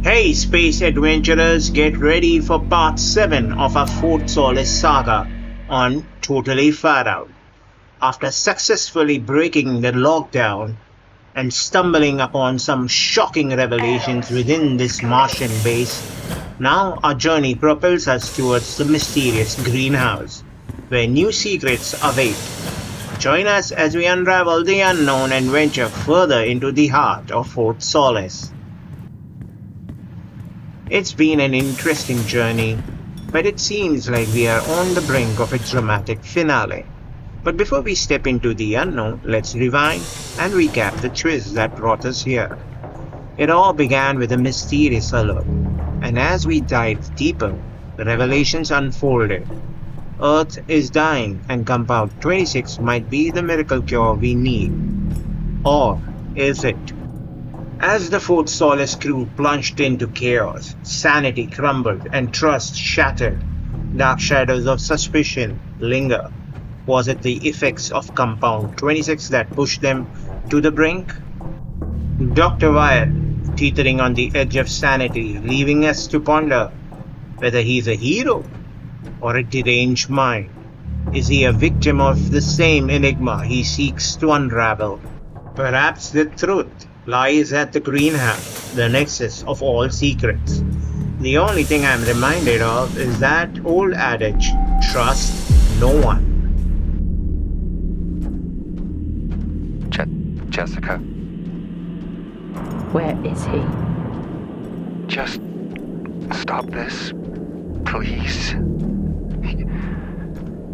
Hey, space adventurers, get ready for part 7 of our Fort Solis saga on Totally Far Out. After successfully breaking the lockdown and stumbling upon some shocking revelations within this Martian base, now our journey propels us towards the mysterious greenhouse, where new secrets await. Join us as we unravel the unknown and venture further into the heart of Fort Solis. It's been an interesting journey, but it seems like we are on the brink of a dramatic finale. But before we step into the unknown, let's rewind and recap the twist that brought us here. It all began with a mysterious alert, and as we dived deeper, the revelations unfolded. Earth is dying, and Compound 26 might be the miracle cure we need. Or is it? As the Fort Solis crew plunged into chaos, sanity crumbled and trust shattered. Dark shadows of suspicion linger. Was it the effects of Compound 26 that pushed them to the brink? Dr. Wyatt, teetering on the edge of sanity, leaving us to ponder whether he's a hero or a deranged mind. Is he a victim of the same enigma he seeks to unravel? Perhaps the truth lies at the greenhouse, the nexus of all secrets. The only thing I'm reminded of is that old adage, trust no one. Jessica, Where is he? just stop this, please.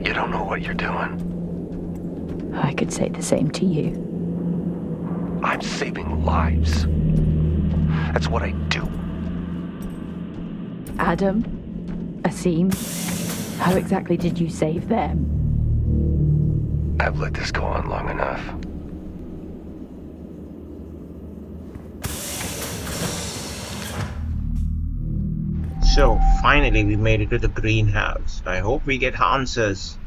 You don't know what you're doing. I could say the same to you. I'm saving lives. That's what I do. Adam? Asim? How exactly did you save them? I've let this go on long enough. So, finally we made it to the greenhouse. I hope we get answers.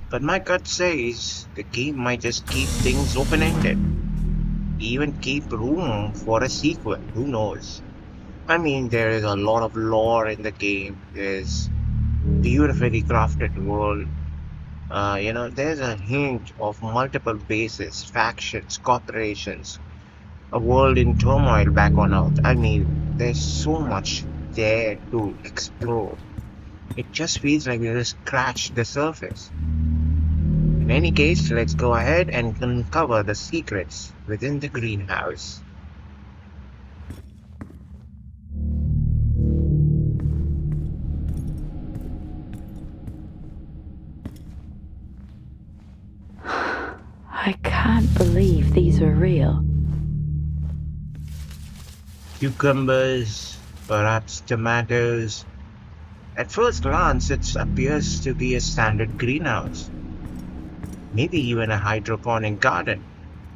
But my gut says the game might just keep things open-ended. Even keep room for a sequel, who knows? I mean, there is a lot of lore in the game. There's beautifully crafted world. There's a hint of multiple bases, factions, corporations, a world in turmoil back on Earth. I mean, there's so much there to explore. It just feels like we just scratched the surface. In any case, let's go ahead and uncover the secrets within the greenhouse. I can't believe these are real. Cucumbers, perhaps tomatoes. At first glance, it appears to be a standard greenhouse. Maybe even a hydroponic garden,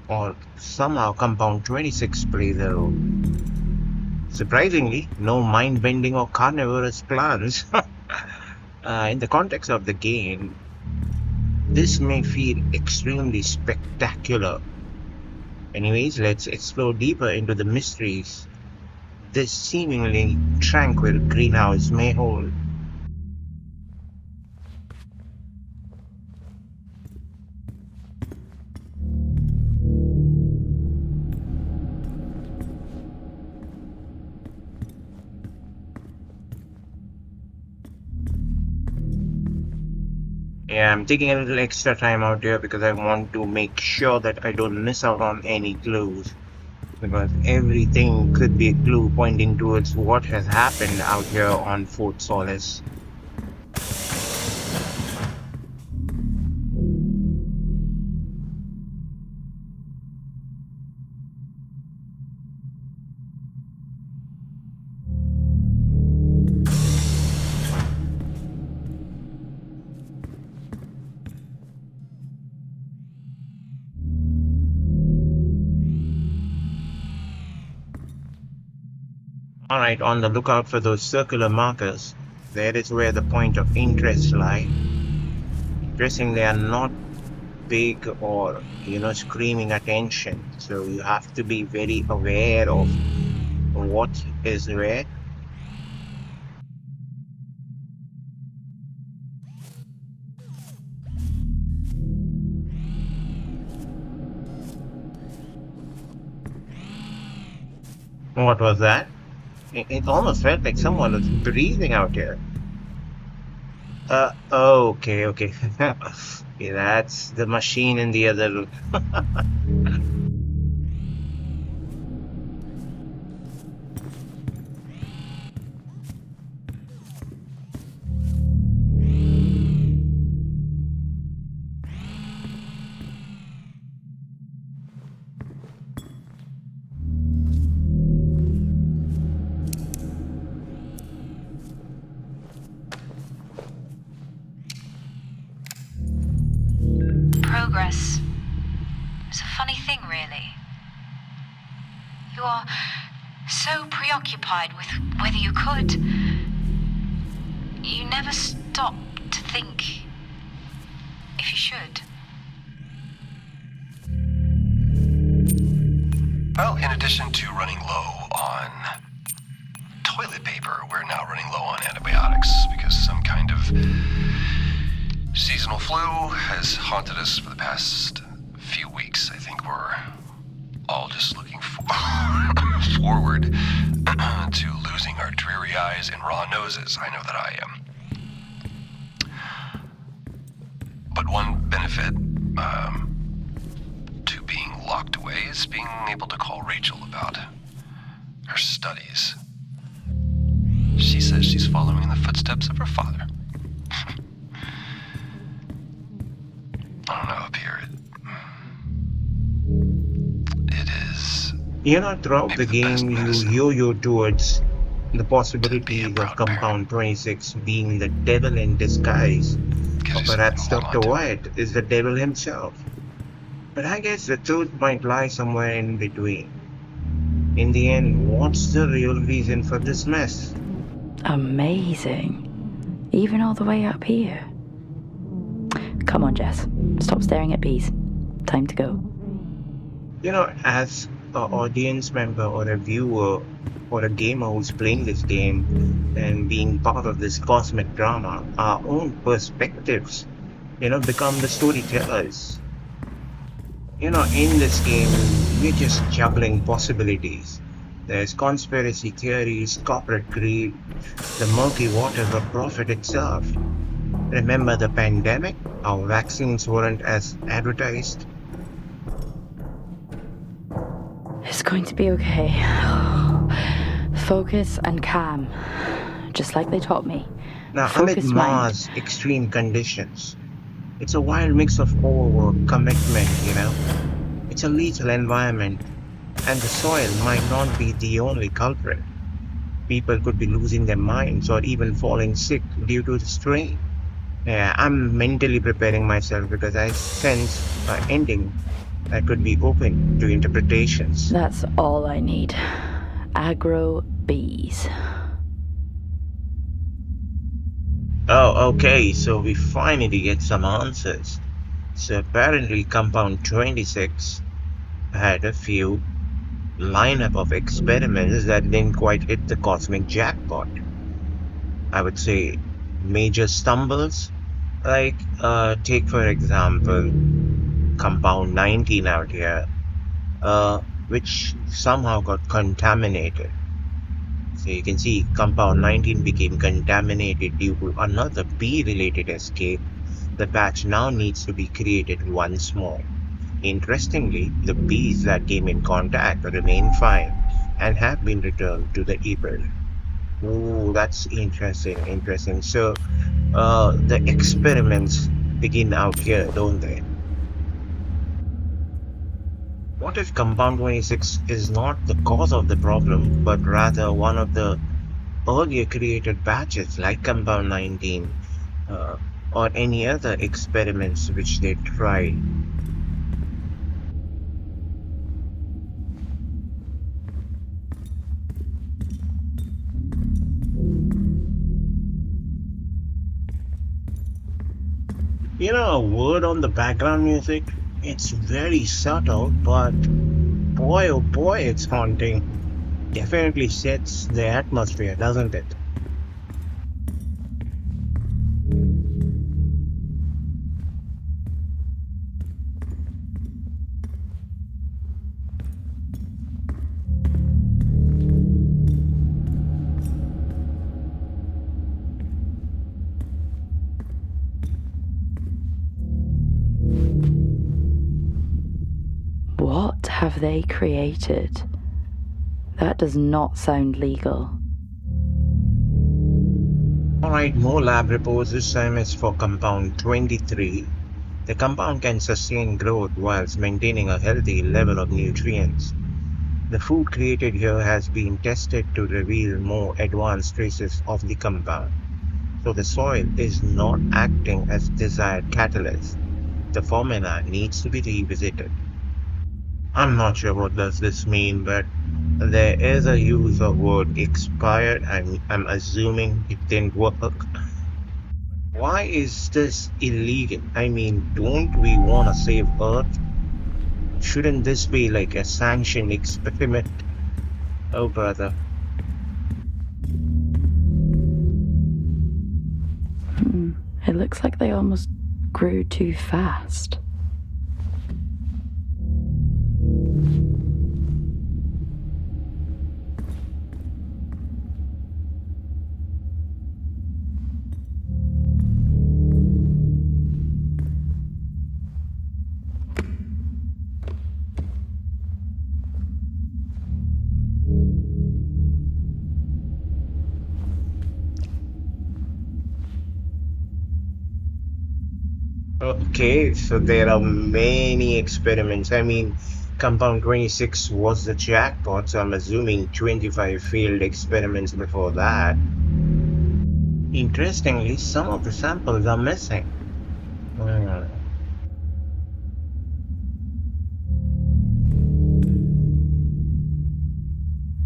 or somehow Compound 26 plays a role. Surprisingly, no mind-bending or carnivorous plants. In the context of the game, this may feel extremely spectacular. Anyways, let's explore deeper into the mysteries this seemingly tranquil greenhouse may hold. Yeah, I'm taking a little extra time out here because I want to make sure that I don't miss out on any clues. Because everything could be a clue pointing towards what has happened out here on Fort Solis. Alright, on the lookout for those circular markers. There is where the point of interest lie. Interesting, they are not big or, screaming attention. So you have to be very aware of what is where. What was that? It almost felt like someone was breathing out here. Okay, okay. Yeah, that's the machine in the other room. Progress is a funny thing, really. You are so preoccupied with whether you could, you never stop to think if you should. Well, in addition to running low on toilet paper, we're now running low on antibiotics because some kind of seasonal flu has haunted us for the past few weeks. I think we're all just looking forward to losing our dreary eyes and raw noses. I know that I am. But one benefit to being locked away is being able to call Rachel about her studies. She says she's following in the footsteps of her father. I don't know, up here it is Throughout maybe the the best game, you medicine yo-yo towards the to be a possibilities of proud parent. Compound 26 being the devil in disguise, Gives or you something to perhaps hold Dr. on to. White is the devil himself. But I guess the truth might lie somewhere in between. In the end, what's the real reason for this mess? Amazing. Even all the way up here. Come on, Jess. Stop staring at bees. Time to go. As an audience member or a viewer or a gamer who's playing this game and being part of this cosmic drama, our own perspectives, become the storytellers. In this game, we're just juggling possibilities. There's conspiracy theories, corporate greed, the murky waters of profit itself. Remember the pandemic? How vaccines weren't as advertised? It's going to be okay. Focus and calm. Just like they taught me. Now, amid Focused mind. Mars' extreme conditions, it's a wild mix of overwork, commitment. It's a lethal environment, and the soil might not be the only culprit. People could be losing their minds or even falling sick due to the strain. Yeah, I'm mentally preparing myself because I sense an ending that could be open to interpretations. That's all I need. Aggro bees. Oh, okay, so we finally get some answers. So apparently Compound 26 had a few lineup of experiments that didn't quite hit the cosmic jackpot. I would say major stumbles, like take for example Compound 19 out here, which somehow got contaminated. So you can see Compound 19 became contaminated due to another bee-related escape. The batch now needs to be created once more. Interestingly, the bees that came in contact remain fine and have been returned to the Ebert. Oh, that's interesting. So, the experiments begin out here, don't they? What if Compound 26 is not the cause of the problem, but rather one of the earlier created batches like Compound 19 uh, or any other experiments which they tried? A word on the background music. It's very subtle, but boy, oh boy, it's haunting. Definitely sets the atmosphere, doesn't it? What have they created? That does not sound legal. Alright, more lab reports. This time is for compound 23. The compound can sustain growth whilst maintaining a healthy level of nutrients. The food created here has been tested to reveal more advanced traces of the compound. So the soil is not acting as desired catalyst. The formula needs to be revisited. I'm not sure what does this mean, but there is a use of word expired. I'm assuming it didn't work. Why is this illegal? I mean, don't we want to save Earth? Shouldn't this be like a sanctioned experiment? Oh, brother. It looks like they almost grew too fast. Okay, so there are many experiments. I mean, Compound 26 was the jackpot, so I'm assuming 25 failed experiments before that. Interestingly, some of the samples are missing. Hmm.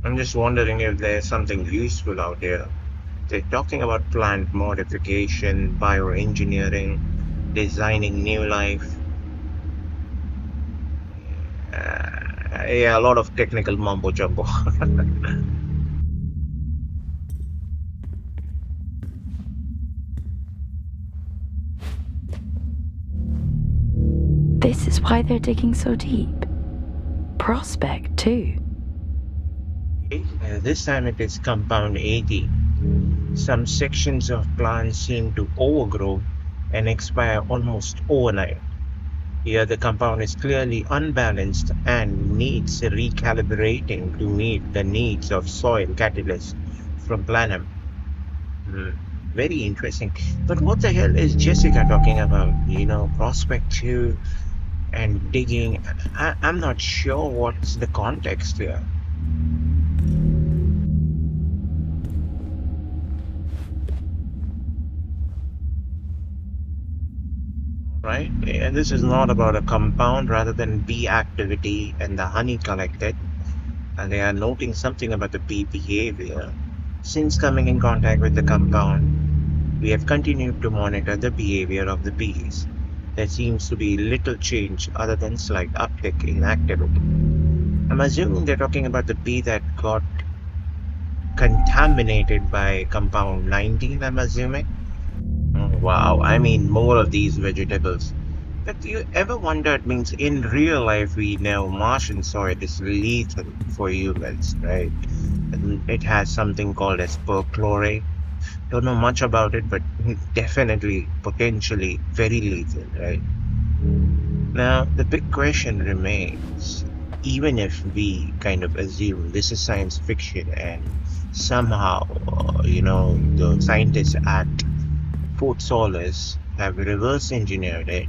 I'm just wondering if there's something useful out there. They're talking about plant modification, bioengineering, designing new life. Yeah, a lot of technical mumbo jumbo. This is why they're digging so deep. Prospect, too. This time it is compound 80. Some sections of plants seem to overgrow and expire almost overnight. Here, the compound is clearly unbalanced and needs recalibrating to meet the needs of soil catalyst from Planum. Hmm, very interesting. But what the hell is Jessica talking about? Prospect 2 and digging. I'm not sure what's the context here. Right? And this is not about a compound rather than bee activity and the honey collected. And they are noting something about the bee behavior. Since coming in contact with the compound, we have continued to monitor the behavior of the bees. There seems to be little change other than slight uptick in activity. I'm assuming they're talking about the bee that got contaminated by compound 19, I'm assuming. Oh, wow, I mean, more of these vegetables. But you ever wondered, means in real life, we know Martian soil is lethal for humans, right? And it has something called as perchlorate. Don't know much about it, but definitely, potentially very lethal, right? Now, the big question remains, even if we kind of assume this is science fiction and somehow, the scientists at Fort Solis have reverse engineered it.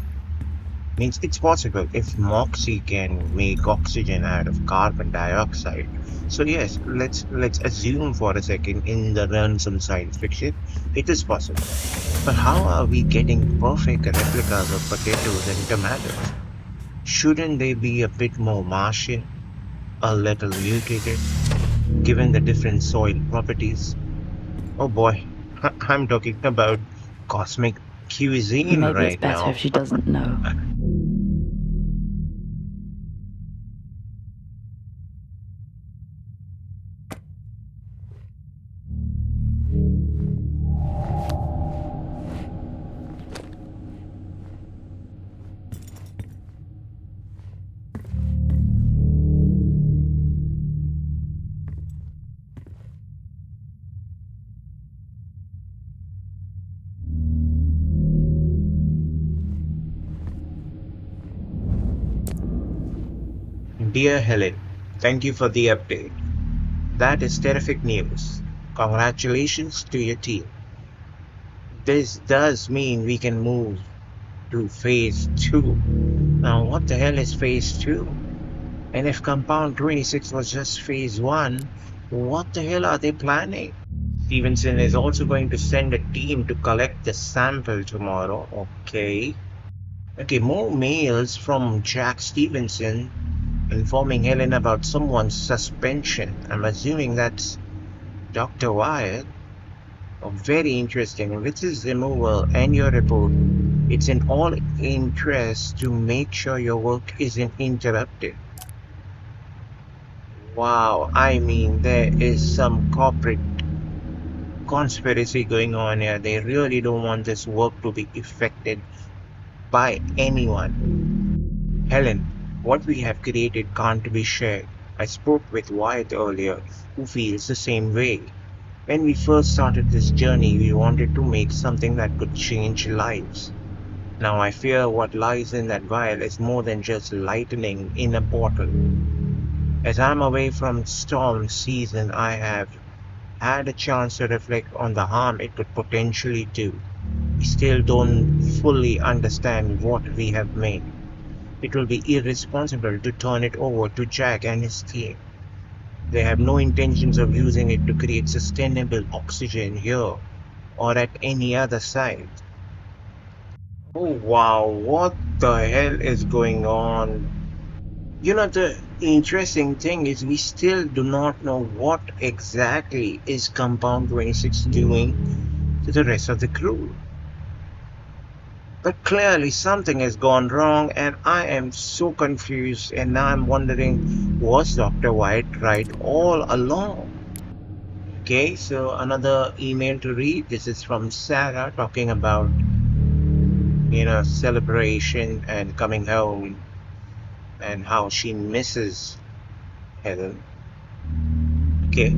Means it's possible if Moxie can make oxygen out of carbon dioxide. So yes, let's assume for a second in the realms of science fiction, it is possible. But how are we getting perfect replicas of potatoes and tomatoes? Shouldn't they be a bit more Martian, a little mutated, given the different soil properties? Oh boy, I'm talking about cosmic cuisine Maybe it's right better now. if she doesn't know. Dear Helen, thank you for the update. That is terrific news. Congratulations to your team. This does mean we can move to phase 2. Now, what the hell is phase 2? And if Compound 26 was just phase 1, what the hell are they planning? Stevenson is also going to send a team to collect the sample tomorrow. Okay. Okay, more mails from Jack Stevenson informing Helen about someone's suspension. I'm assuming that's Dr. Wyatt. Oh, very interesting. With his removal and your report, it's in all interest to make sure your work isn't interrupted. Wow, I mean, there is some corporate conspiracy going on here. They really don't want this work to be affected by anyone. Helen, what we have created can't be shared. I spoke with Wyatt earlier, who feels the same way. When we first started this journey, we wanted to make something that could change lives. Now I fear what lies in that vial is more than just lightning in a bottle. As I'm away from storm season, I have had a chance to reflect on the harm it could potentially do. We still don't fully understand what we have made. It will be irresponsible to turn it over to Jack and his team. They have no intentions of using it to create sustainable oxygen here or at any other site. Oh wow, what the hell is going on? The interesting thing is we still do not know what exactly is Compound 26 doing to the rest of the crew. But clearly something has gone wrong and I am so confused and now I'm wondering, was Dr. White right all along? Okay, so another email to read. This is from Sarah talking about, celebration and coming home and how she misses Helen. Okay.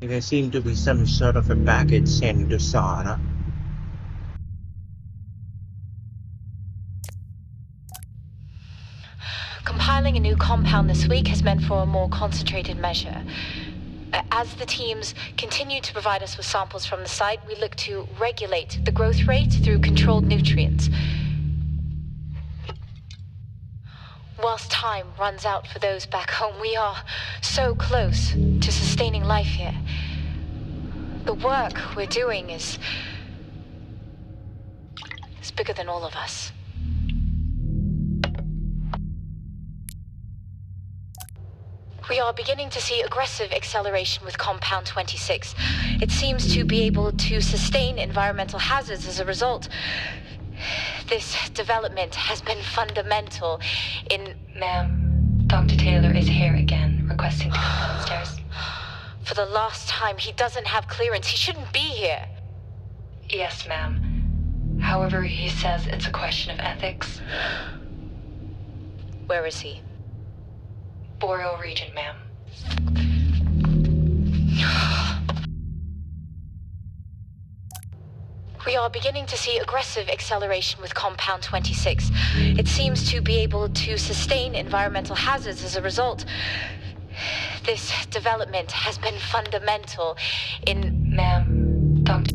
There seemed to be some sort of a package sent to Sarah. Compiling a new compound this week has meant for a more concentrated measure. As the teams continue to provide us with samples from the site, we look to regulate the growth rate through controlled nutrients. Whilst time runs out for those back home, we are so close to sustaining life here. The work we're doing is bigger than all of us. We are beginning to see aggressive acceleration with Compound 26. It seems to be able to sustain environmental hazards as a result. This development has been fundamental in... Ma'am, Dr. Taylor is here again, requesting to come downstairs. For the last time, he doesn't have clearance. He shouldn't be here. Yes, ma'am. However, he says it's a question of ethics. Where is he? Boreal region, ma'am. We are beginning to see aggressive acceleration with Compound 26. It seems to be able to sustain environmental hazards as a result. This development has been fundamental in... Ma'am, Dr.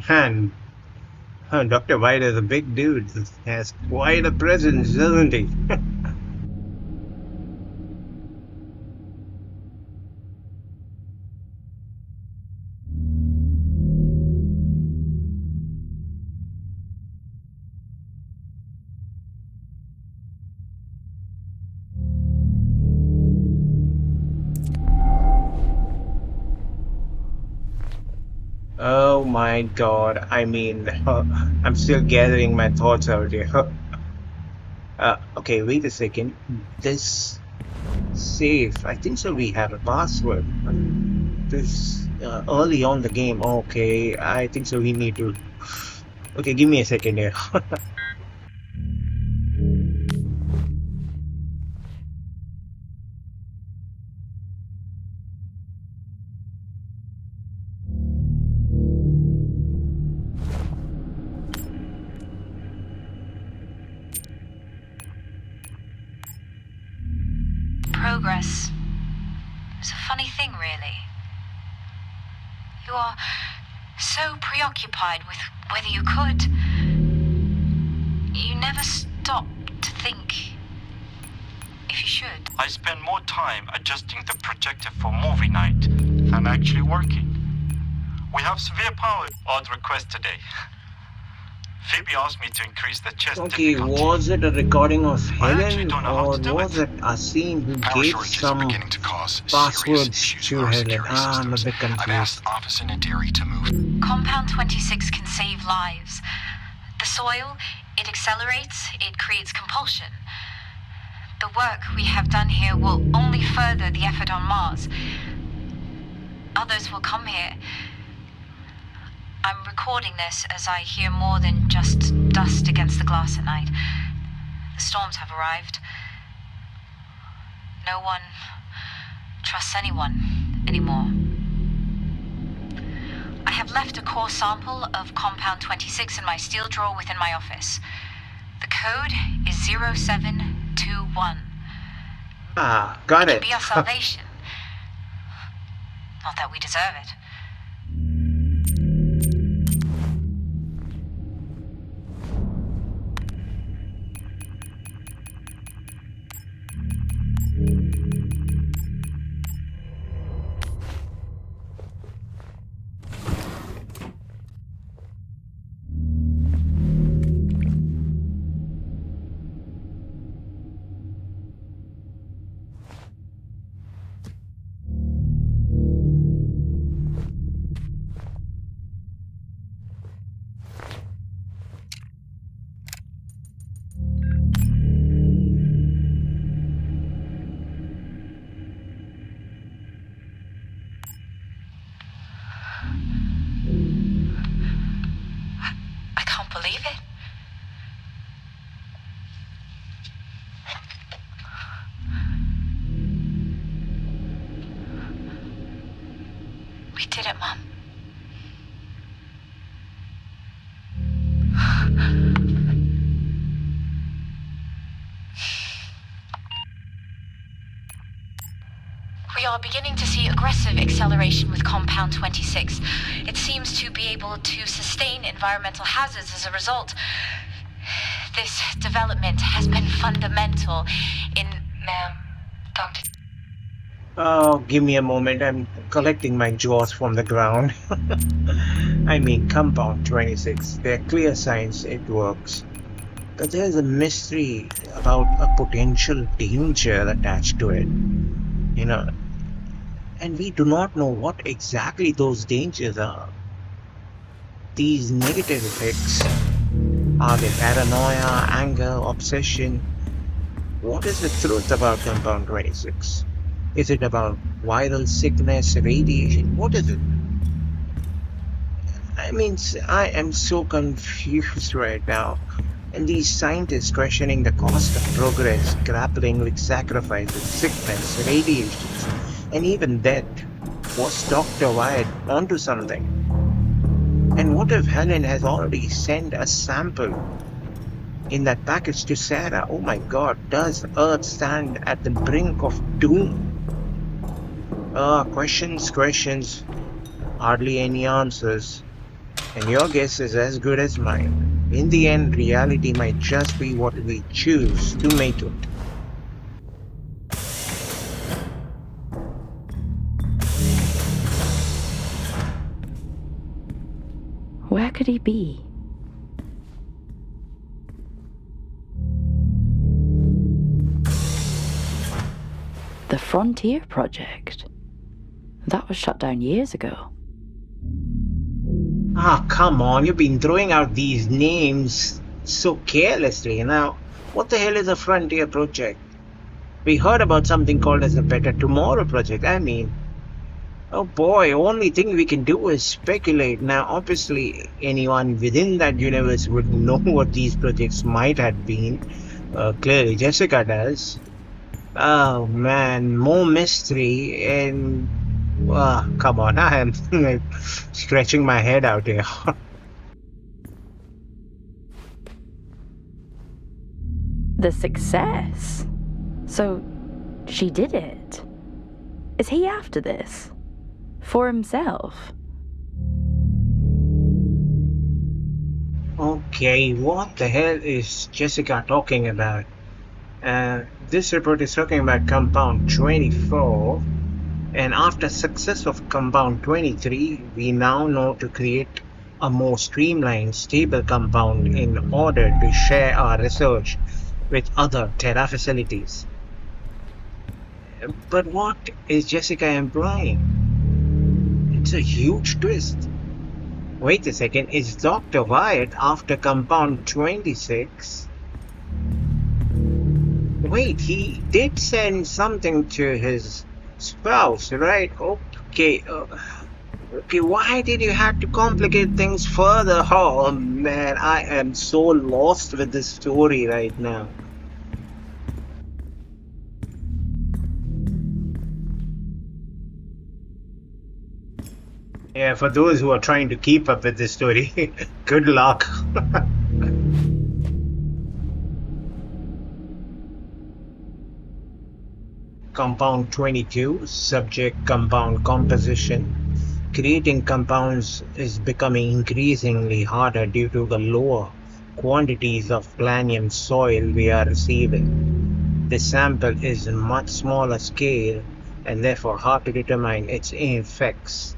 And Dr. White is a big dude. Has quite a presence, doesn't he? Oh my god. I mean, I'm still gathering my thoughts out here. Okay, wait a second. This safe, I think so. We have a password. This early on the game. Okay, I think so. We need to. Okay, give me a second here. Progress is a funny thing, really. You are so preoccupied with whether you could. You never stop to think if you should. I spend more time adjusting the projector for movie night than actually working. We have severe power. Odd request today. Phoebe asked me to increase the chest Okay, difficulty. was it a recording of I actually Helen, don't know how or to do was it. it Asim who Power gave shortages are some beginning to cause serious passwords issues to with our Helen? security I'm a systems. bit I've confused. asked Officer Naderi to move. Compound 26 can save lives. The soil, it accelerates, it creates compulsion. The work we have done here will only further the effort on Mars. Others will come here. I'm recording this as I hear more than just dust against the glass at night. The storms have arrived. No one trusts anyone anymore. I have left a core sample of Compound 26 in my steel drawer within my office. The code is 0721. Ah, got It it. can be our salvation. Not that we deserve it. I can't believe it. We did it, Mom. We are beginning to see aggressive acceleration with Compound 26. It seems to be able to sustain environmental hazards as a result. This development has been fundamental in... Ma'am, Dr. Oh, give me a moment. I'm collecting my jaws from the ground. I mean, Compound 26. There are clear signs it works. But there's a mystery about a potential danger attached to it. You know, and we do not know what exactly those dangers are. These negative effects, are they paranoia, anger, obsession? What is the truth about Compound 26? Is it about viral sickness, radiation? What is it? I mean, I am so confused right now. And these scientists questioning the cost of progress, grappling with sacrifices, sickness, radiations, and even death. Was Dr. Wyatt onto something? And what if Helen has already sent a sample in that package to Sarah? Oh my god, does Earth stand at the brink of doom? Questions, hardly any answers. and your guess is as good as mine. In the end, reality might just be what we choose to make it. Where could he be? The Frontier Project. That was shut down years ago. Ah, come on, you've been throwing out these names so carelessly. Now, what the hell is a Frontier Project? We heard about something called as the Better Tomorrow Project. Oh boy, only thing we can do is speculate. Now, obviously, anyone within that universe would know what these projects might have been. Clearly, Jessica does. Oh man, more mystery and. Come on, I am stretching my head out here. The success? So, she did it. Is he after this? For himself? Okay, what the hell is Jessica talking about? This report is talking about Compound 24, and after success of Compound 23, we now know to create a more streamlined, stable compound in order to share our research with other Terra facilities. But what is Jessica implying? It's a huge twist. Wait a second, is Dr. Wyatt after Compound 26? Wait, he did send something to his spouse, right? Okay, why did you have to complicate things further? Oh man, I am so lost with this story right now. Yeah, for those who are trying to keep up with this story, good luck. Compound 22, subject compound composition. Creating compounds is becoming increasingly harder due to the lower quantities of planium soil we are receiving. The sample is a much smaller scale and therefore hard to determine its effects.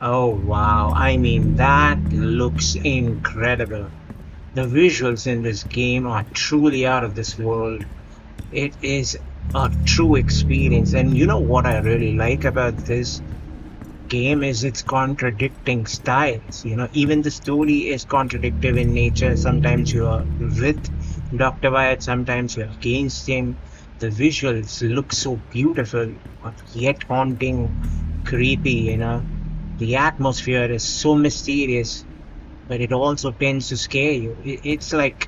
Oh wow, I mean that looks incredible. The visuals in this game are truly out of this world. It is a true experience, and you know what I really like about this game is its contradicting styles. Even the story is contradictive in nature. Sometimes you are with Dr. Wyatt, sometimes you're against him. The visuals look so beautiful, but yet haunting, creepy. The atmosphere is so mysterious, but it also tends to scare you. It's like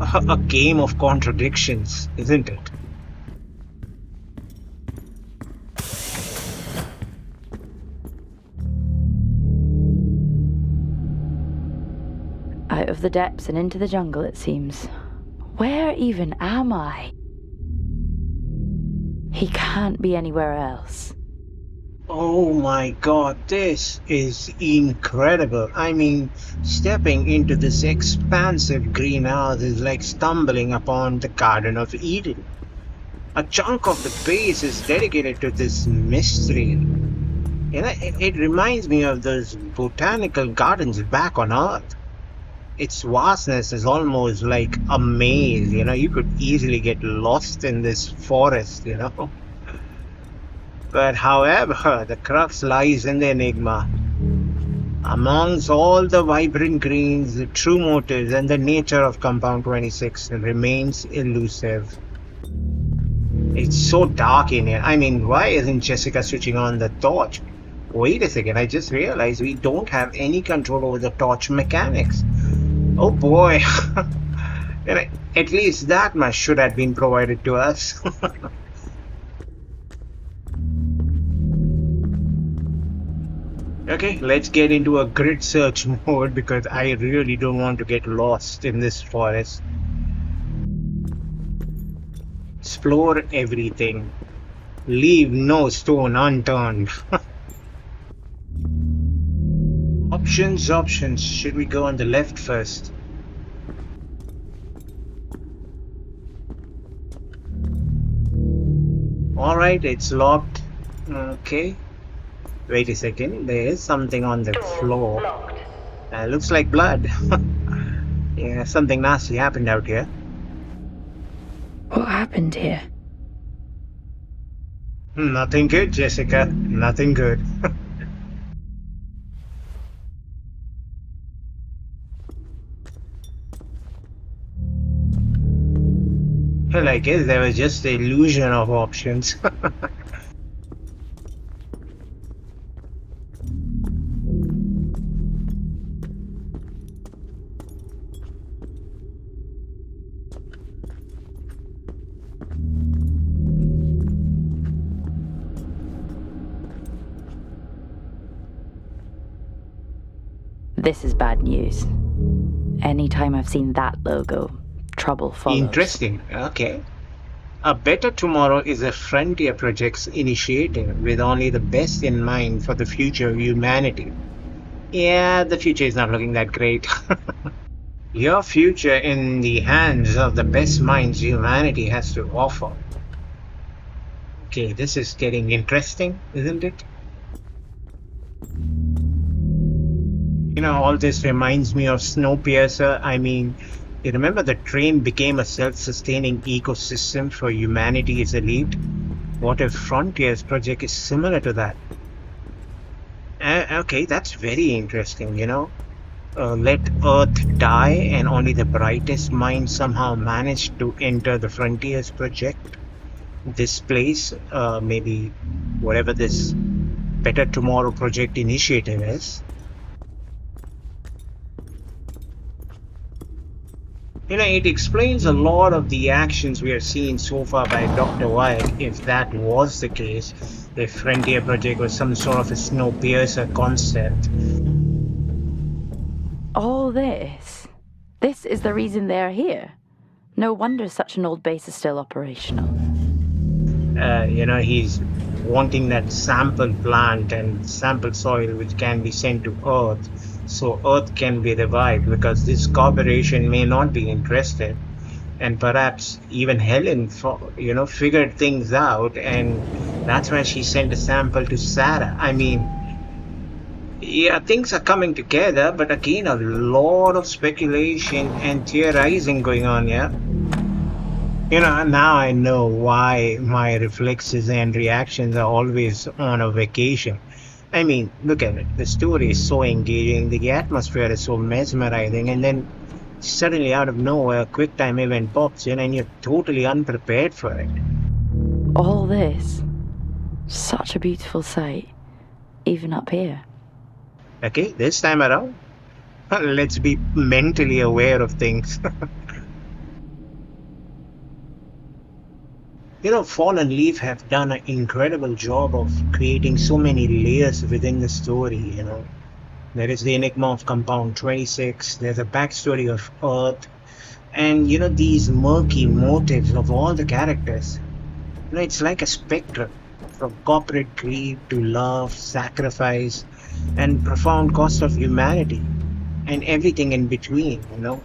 a game of contradictions, isn't it? Out of the depths and into the jungle, it seems. Where even am I? He can't be anywhere else. Oh my god, this is incredible. I mean, stepping into this expansive greenhouse is like stumbling upon the Garden of Eden. A chunk of the base is dedicated to this mystery. It reminds me of those botanical gardens back on Earth. Its vastness is almost like a maze. You could easily get lost in this forest. But however, the crux lies in the enigma. Amongst all the vibrant greens, the true motives and the nature of Compound 26 remains elusive. It's so dark in here. I mean, why isn't Jessica switching on the torch? Wait a second, I just realized we don't have any control over the torch mechanics. Oh boy. At least that much should have been provided to us. Okay, let's get into a grid search mode because I really don't want to get lost in this forest. Explore everything. Leave no stone unturned. Options, options. Should we go on the left first? Alright, it's locked. Okay. Wait a second. There is something on the floor. Looks like blood. Yeah, something nasty happened out here. What happened here? Nothing good, Jessica. Nothing good. Well, I guess there was just the illusion of options. This is bad news. Anytime I've seen that logo, trouble follows. Interesting. Okay. A Better Tomorrow is a frontier project's initiative with only the best in mind for the future of humanity. Yeah, the future is not looking that great. Your future in the hands of the best minds humanity has to offer. Okay, this is getting interesting, isn't it? You know, all this reminds me of Snowpiercer. I mean, you remember the train became a self-sustaining ecosystem for humanity's elite? What if Frontier's project is similar to that? Okay, that's very interesting, you know. Let Earth die and only the brightest minds somehow manage to enter the Frontiers project. This place, maybe whatever this Better Tomorrow project initiative is. You know, it explains a lot of the actions we are seeing so far by Dr. White, if that was the case, if Frontier Project was some sort of a Snowpiercer concept. All this? This is the reason they're here. No wonder such an old base is still operational. You know, he's wanting that sample plant and sample soil which can be sent to Earth, so Earth can be revived, because this corporation may not be interested, and perhaps even Helen, you know, figured things out, and that's why she sent a sample to Sarah. I mean, yeah, things are coming together, but again, a lot of speculation and theorizing going on here. You know, now I know why my reflexes and reactions are always on a vacation. I mean, look at it. The story is so engaging, the atmosphere is so mesmerizing, and then suddenly out of nowhere, a quick time event pops in and you're totally unprepared for it. All this. Such a beautiful sight. Even up here. Okay, this time around, let's be mentally aware of things. You know, Fallen Leaf have done an incredible job of creating so many layers within the story, you know. There is the enigma of Compound 26, there's a backstory of Earth, and, you know, these murky motives of all the characters. You know, it's like a spectrum, from corporate greed to love, sacrifice, and profound cost of humanity, and everything in between, you know.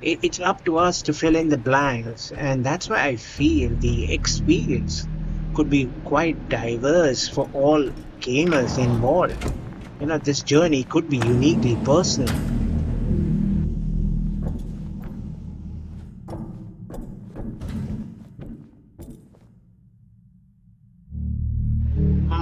It's up to us to fill in the blanks, and that's why I feel the experience could be quite diverse for all gamers involved. You know, this journey could be uniquely personal.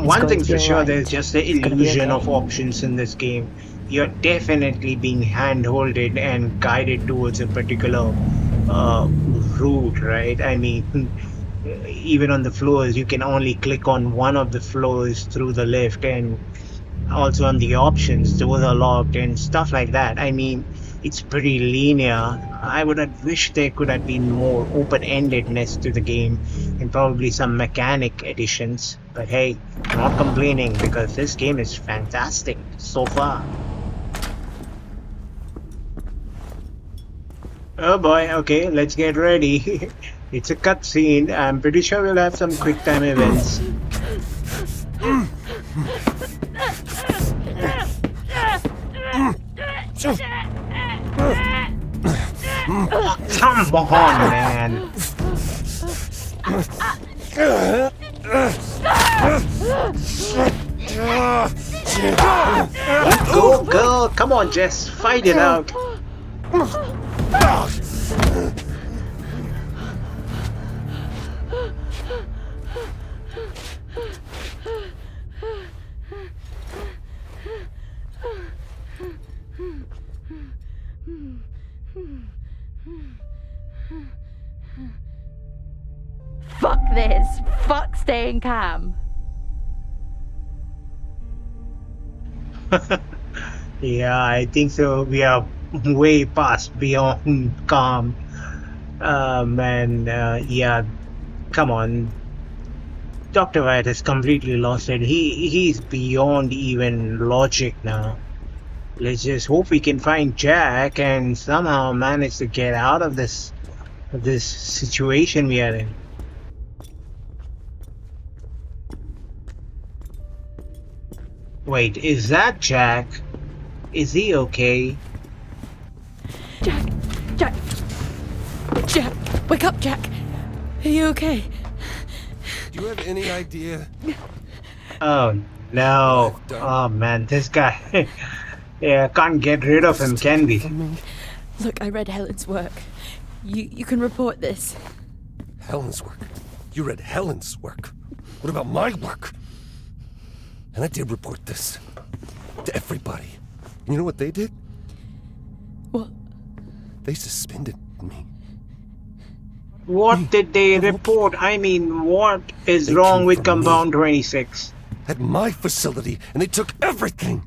One thing's for sure, there's just the illusion of options in this game. You're definitely being hand-holded and guided towards a particular route, right? I mean, even on the floors, you can only click on one of the floors through the lift, and also on the options, those are locked and stuff like that. I mean, It's pretty linear. I would have wished there could have been more open-endedness to the game and probably some mechanic additions. But hey, not complaining because this game is fantastic so far. Oh boy, okay, let's get ready. It's a cutscene. I'm pretty sure we'll have some quick time events. Oh, come on, man. Go, girl. Come on, Jess. Fight it out. Fuck this. Fuck staying calm. Yeah, I think so. We are way past beyond calm. Yeah, come on. Dr. White has completely lost it. He's beyond even logic now. Let's just hope we can find Jack and somehow manage to get out of this situation we are in. Wait, is that Jack? Is he okay? Jack! Jack! Jack! Wake up, Jack! Are you okay? Do you have any idea? Oh no. Oh man, this guy. Yeah, can't get rid of him, can we? Look, I read Helen's work. You can report this. Helen's work? You read Helen's work? What about my work? And I did report this to everybody. You know what they did? What? They suspended me. What did they report? I mean, what is They wrong came with from Compound me. 26? At my facility, and they took everything.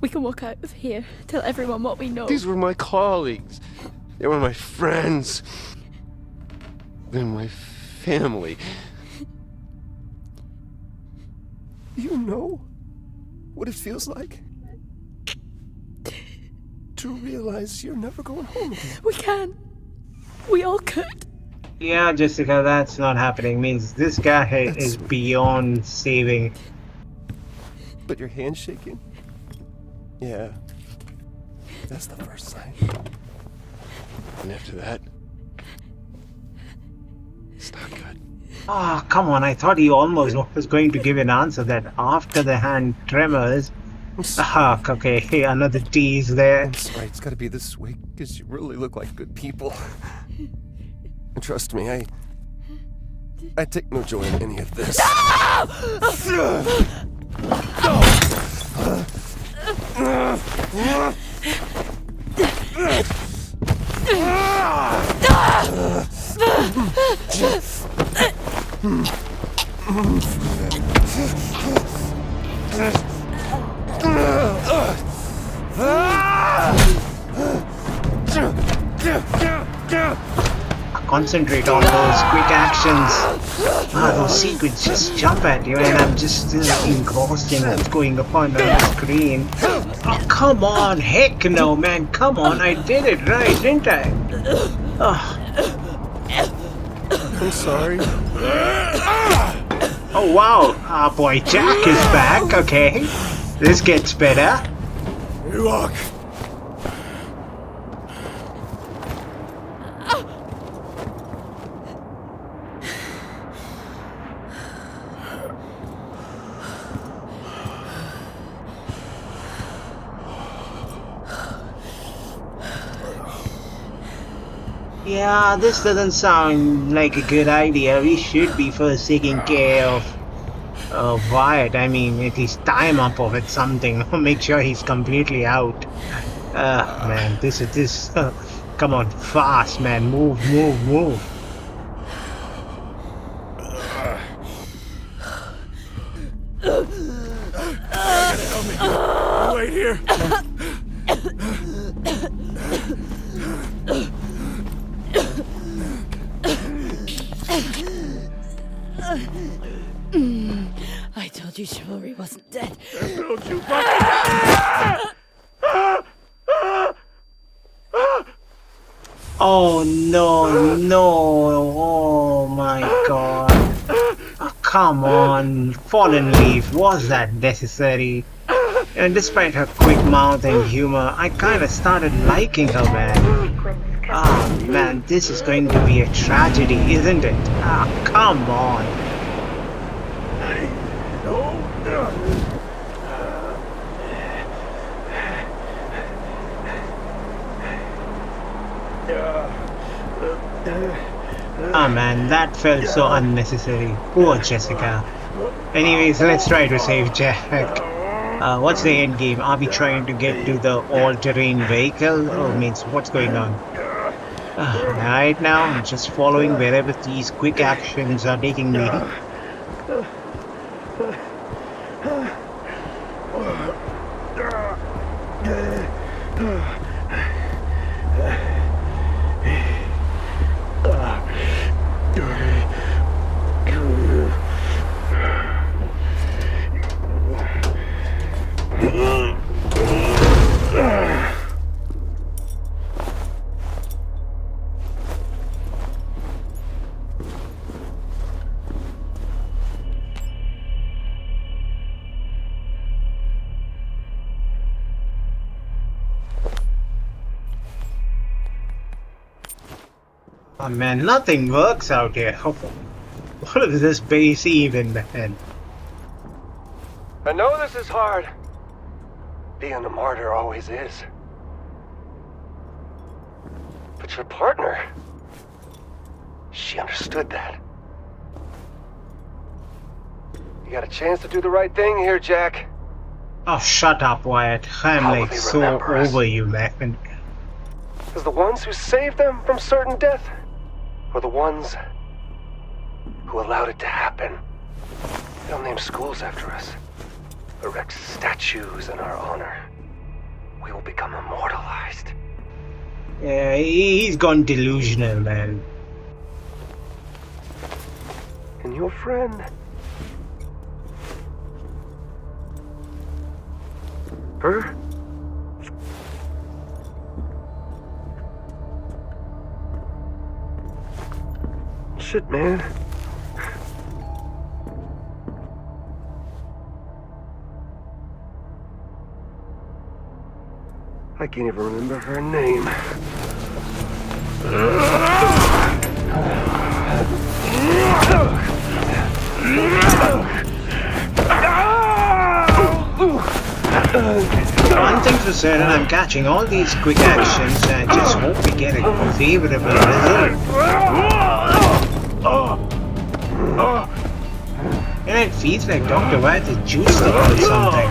We can walk out of here, tell everyone what we know. These were my colleagues. They were my friends. They're my family. You know what it feels like? To realize you're never going home again. We can. We all could. Yeah, Jessica, that's not happening. Means this guy is beyond saving. But your hand's shaking? Yeah. That's the first sign. And after that, it's not good. Ah, come on, I thought he almost was going to give an answer that after the hand tremors. Ah, okay, hey, another tease there. I'm sorry, it's gotta be this way, because you really look like good people. And trust me, I take no joy in any of this. Concentrate on those quick actions. Ah, those secrets just jump at you, and I'm just still engrossed in what's going on the screen. Oh, come on, heck no, man, come on, I did it right, didn't I? Oh. I'm sorry. Oh wow, our boy Jack is back, okay. This gets better. Look. Yeah, this doesn't sound like a good idea. We should be first taking care of Wyatt. I mean, at least tie him up with something. Make sure he's completely out. Man, this. Come on, fast, man. Move. Help me. Wait here. I told you chivalry wasn't dead. Don't you fucking... Oh no, no, oh my god. Oh, come on, Fallen Leaf, was that necessary? And despite her quick mouth and humor, I kinda started liking her, man. Ah, man, this is going to be a tragedy, isn't it? Ah, come on. Ah man, that felt so unnecessary. Poor Jessica. Anyways, let's try to save Jack. What's the end game? Are we trying to get to the all-terrain vehicle? Oh, means what's going on? Right now, I'm just following wherever these quick actions are taking me. Oh man, nothing works out here. What is this base even, man? I know this is hard. Being a martyr always is. But your partner, she understood that. You got a chance to do the right thing here, Jack. Oh, shut up, Wyatt. I'm like Probably so remember us. over you, man. As the ones who saved them from certain death, or the ones who allowed it to happen. They'll name schools after us, erect statues in our honor. We will become immortalized. Yeah, he's gone delusional, man. And your friend, her? Shit, man. I can't even remember her name. One thing for certain, I'm catching all these quick actions and I just hope we get a favorable result. And it feels like Dr. White is juiced up on something.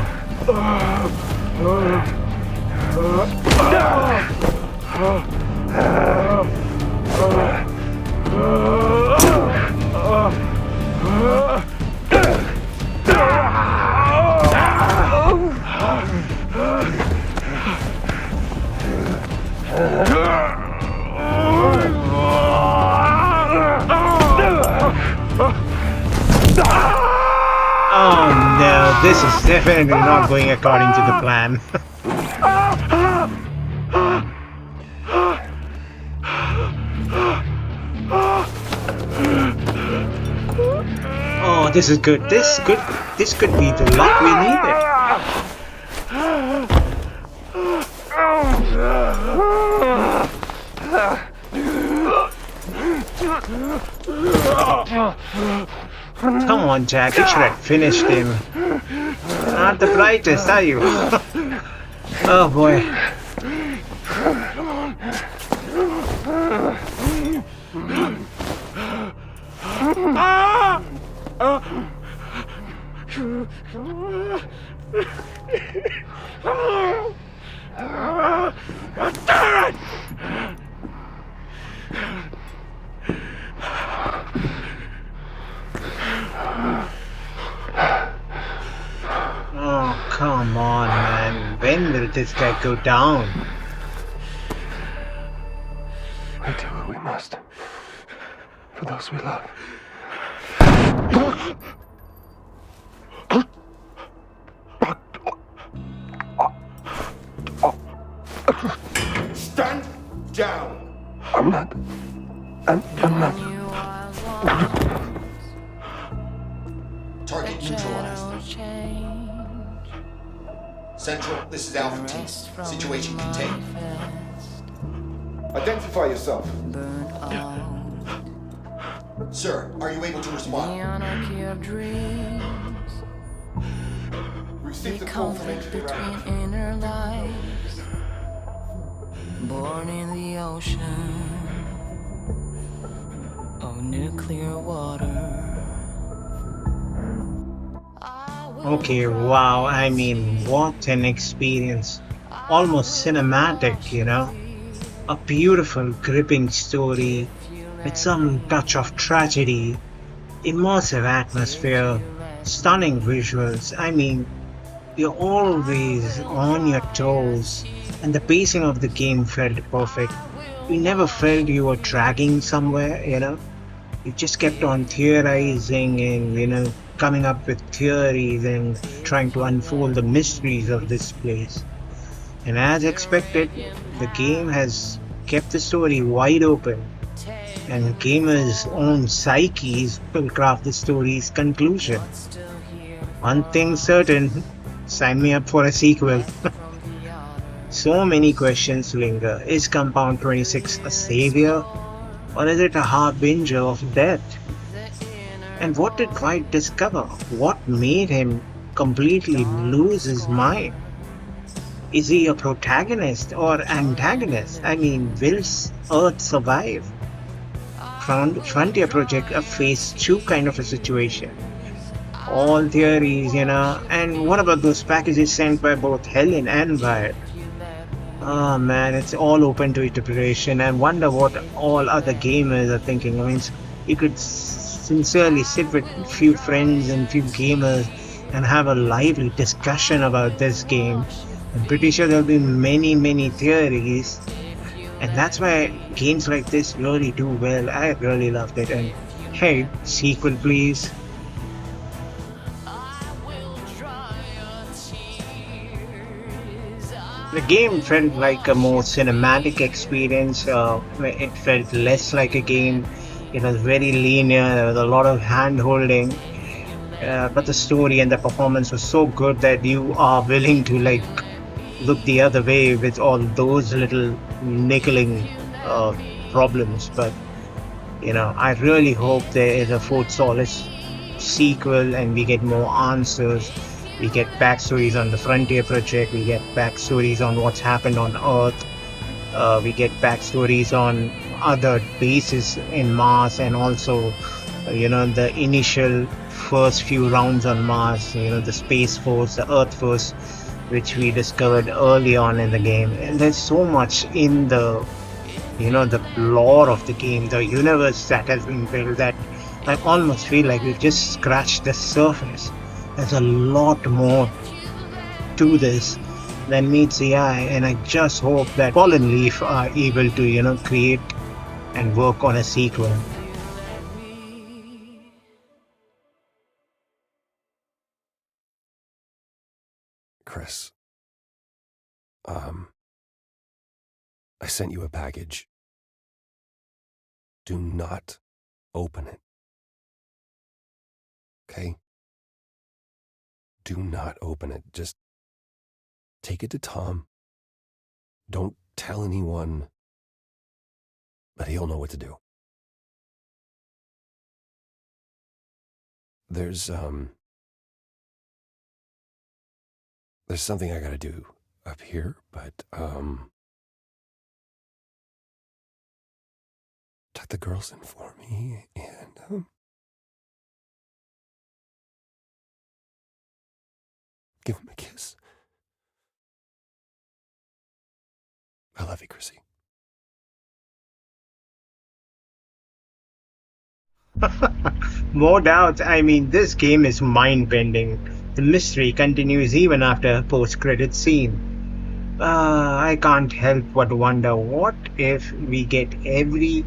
Oh no, this is definitely not going according to the plan. Oh, this is good. This could be the luck we needed. Come on, Jack, you should have finished him. Not the brightest, are you? Oh boy. Oh, come on, man. When will this guy go down? We do what we must for those we love. Target neutralized. Central, this is Alpha Team. Situation contained. Identify yourself. Sir, are you able to respond? Receive the full information. Inner lives, born in the ocean of nuclear water. Okay, wow, I mean, what an experience. Almost cinematic, you know? A beautiful, gripping story with some touch of tragedy, immersive atmosphere, stunning visuals. I mean, you're always on your toes, and the pacing of the game felt perfect. You never felt you were dragging somewhere, you know? You just kept on theorizing and, coming up with theories and trying to unfold the mysteries of this place. And as expected, the game has kept the story wide open, and gamers' own psyches will craft the story's conclusion. One thing certain, sign me up for a sequel. So many questions linger. Is Compound 26 a savior, or is it a harbinger of death? And what did White discover? What made him completely lose his mind? Is he a protagonist or antagonist? I mean, will Earth survive? Frontier Project a phase 2 kind of a situation. All theories, and what about those packages sent by both Helen and Wired? Oh man, it's all open to interpretation. I wonder what all other gamers are thinking. I mean, you could sincerely sit with a few friends and few gamers and have a lively discussion about this game. I'm pretty sure there'll be many theories, and that's why games like this really do well. I really loved it. And hey, sequel please. The game felt like a more cinematic experience. It felt less like a game. It was very linear. There was a lot of hand-holding, but the story and the performance was so good that you are willing to look the other way with all those little niggling problems. But I really hope there is a Fort Solis sequel and we get more answers. We get backstories on the Frontier Project, we get backstories on what's happened on Earth, we get backstories on other bases in Mars, and also, the initial first few rounds on Mars, the Space Force, the Earth Force, which we discovered early on in the game. And there's so much in the, the lore of the game, the universe that has been built, that I almost feel like we've just scratched the surface. There's a lot more to this than meets the eye, and I just hope that Fallen Leaf are able to, create and work on a sequel. Chris, I sent you a package. Do not open it. Okay? Do not open it. Just take it to Tom. Don't tell anyone, but he'll know what to do. There's something I gotta do up here, but, tuck the girls in for me, and, give him a kiss. I love you, Chrissy. More doubts. I mean, this game is mind-bending. The mystery continues even after a post-credit scene. I can't help but wonder, what if we get every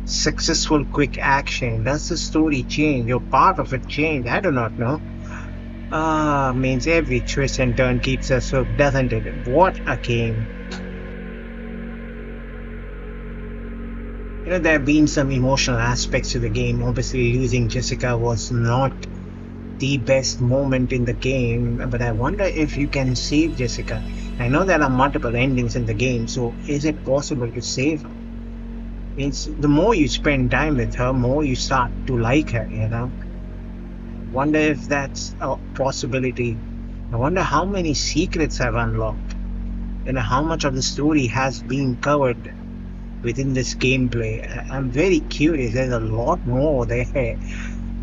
successful quick action? Does the story change or part of it change? I do not know. Means every twist and turn keeps us hooked, doesn't it? What a game. There have been some emotional aspects to the game. Obviously, losing Jessica was not the best moment in the game, but I wonder if you can save Jessica. I know there are multiple endings in the game, so is it possible to save her? It's the more you spend time with her, more you start to like her, you know. Wonder if that's a possibility. I wonder how many secrets I've unlocked. You know, how much of the story has been covered within this gameplay. I'm very curious. There's a lot more there. I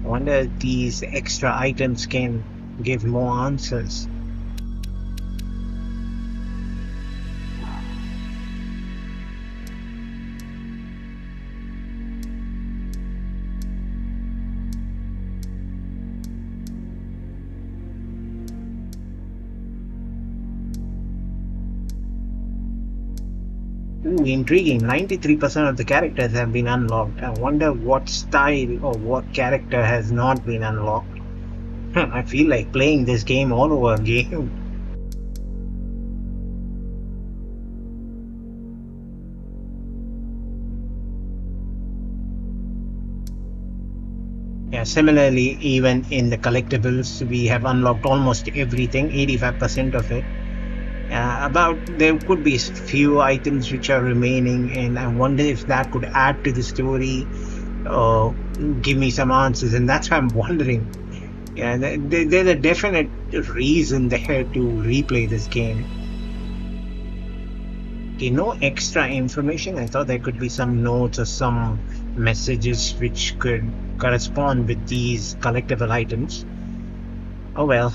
wonder if these extra items can give more answers. Ooh, intriguing. 93% of the characters have been unlocked. I wonder what style or what character has not been unlocked. I feel like playing this game all over again. Yeah, similarly, even in the collectibles, we have unlocked almost everything, 85% of it. There could be few items which are remaining, and I wonder if that could add to the story or give me some answers. And that's why I'm wondering. Yeah, there's a definite reason there to replay this game. Okay, no extra information. I thought there could be some notes or some messages which could correspond with these collectible items. Oh well.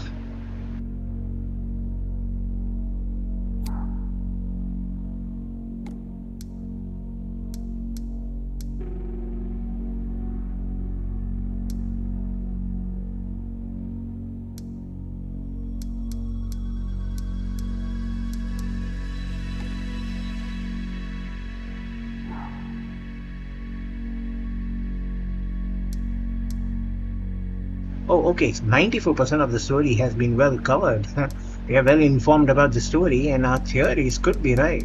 Oh, okay. 94% of the story has been well covered. We are well informed about the story, and our theories could be right.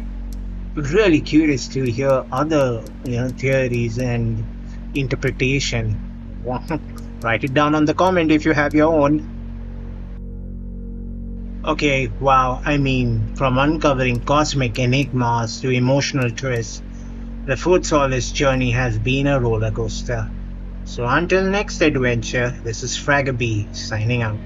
Really curious to hear other, theories and interpretation. Write it down on the comment if you have your own. Okay, wow. I mean, from uncovering cosmic enigmas to emotional twists, the Fort Solis journey has been a roller coaster. So until next adventure, this is Fragabee signing out.